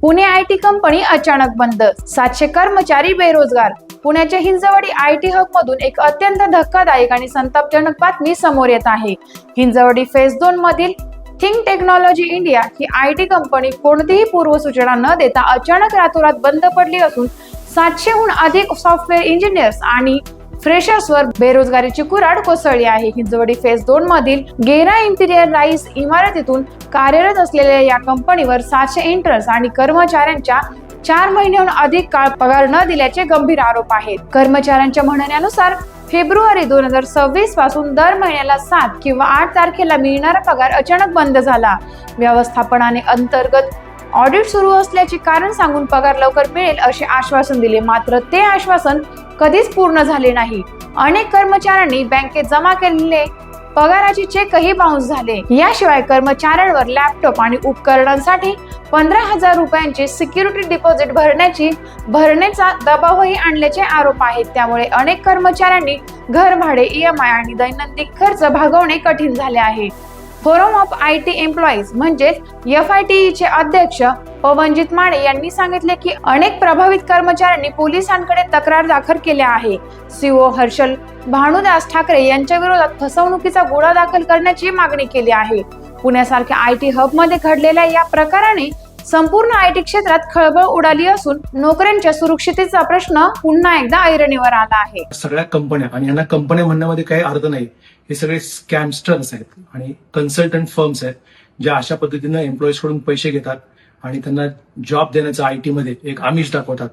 Pune IT company अचानक बंद, 700 कर्मचारी बेरोजगार। पुण्याच्या हिंजवडी आयटी हब मधून एक अत्यंत धक्कादायक आणि संतापजनक बातमी समोर येत आहे। हिंजवडी फेज 2 मधील think technology India he IT company कोणतीही पूर्वसूचना न देता अचानक रातोरात बंद पडली असून 700 हून अधिक सॉफ्टवेअर इंजिनियर्स आणि फ्रेशर्सवर बेरोजगारीची कुऱ्हाड कोसळली आहे। हिंजवडी फेज 2 मधील गेरा इम्पिरियल राईस इमारतीतून कार्यरत असलेल्या या कंपनीवर 700 इंटर्न्स आणि कर्मचाऱ्यांच्या 4 महिन्यांहून अधिक काळ पगार न दिल्याचे गंभीर आरोप आहेत। कर्मचाऱ्यांच्या म्हणण्यानुसार फेब्रुवारी 2026 पासून दर महिन्याला 7 किंवा 8 तारखेला मिळणारा पगार अचानक बंद झाला। व्यवस्थापनाने अंतर्गत ऑडिट सुरू असल्याचे कारण सांगून पगार लवकर मिळेल असे आश्वासन दिले, मात्र ते आश्वासन कधीच पूर्ण झाले नाही। अनेक कर्मचाऱ्यांनी बँकेत जमा केलेले पगाराचे चेकही बाउन्स झाले। याशिवाय कर्मचाऱ्यांवर लॅपटॉप आणि उपकरणांसाठी 15,000 रुपयांचे सिक्युरिटी डिपॉझिट भरण्याचा दबावही आणल्याचे आरोप आहेत। त्यामुळे अनेक कर्मचाऱ्यांनी घर भाडे, EMI आणि दैनंदिन खर्च भागवणे कठीण झाले आहे। फोरम ऑफ आयटी एम्प्लॉईज म्हणजेच FITE चे अध्यक्ष पवनजित माने यांनी सांगितले की अनेक प्रभावित कर्मचाऱ्यांनी पोलिसांकडे तक्रार दाखल केल्या आहे। CEO हर्षल भानुदास ठाकरे यांच्या विरोधात फसवणुकीचा गुन्हा दाखल करण्याची मागणी केली आहे। पुण्यासारख्या आयटी हब मध्ये घडलेल्या या प्रकाराने संपूर्ण आयटी क्षेत्रात खळबळ उडाली असून नोकऱ्यांच्या सुरक्षिततेचा प्रश्न पुन्हा एकदा ऐरणीवर आला आहे। सगळ्या कंपन्या, आणि यांना कंपन्या म्हणण्यामध्ये काही अर्थ नाही, हे सगळे स्कॅमस्टर्स आहेत आणि कन्सल्टंट फर्म्स आहेत ज्या अशा पद्धतीनं एम्प्लॉईज कडून पैसे घेतात आणि त्यांना जॉब देण्याचा आयटी मध्ये एक आमिष दाखवतात।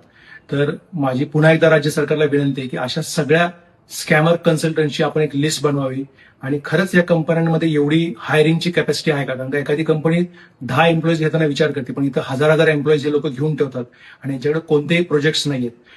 तर माझी पुन्हा एकदा राज्य सरकारला विनंती आहे की अशा सगळ्या स्कॅमर कन्सल्टंटची आपण एक लिस्ट बनवावी आणि खरंच या कंपन्यांमध्ये एवढी हायरिंगची कॅपॅसिटी आहे का? कारण का एखादी कंपनी 10 एम्प्लॉईज घेताना विचार करते, पण इथं हजार एम्प्लॉईज हे लोक घेऊन ठेवतात आणि यांच्याकडे कोणतेही प्रोजेक्ट्स नाहीयेत।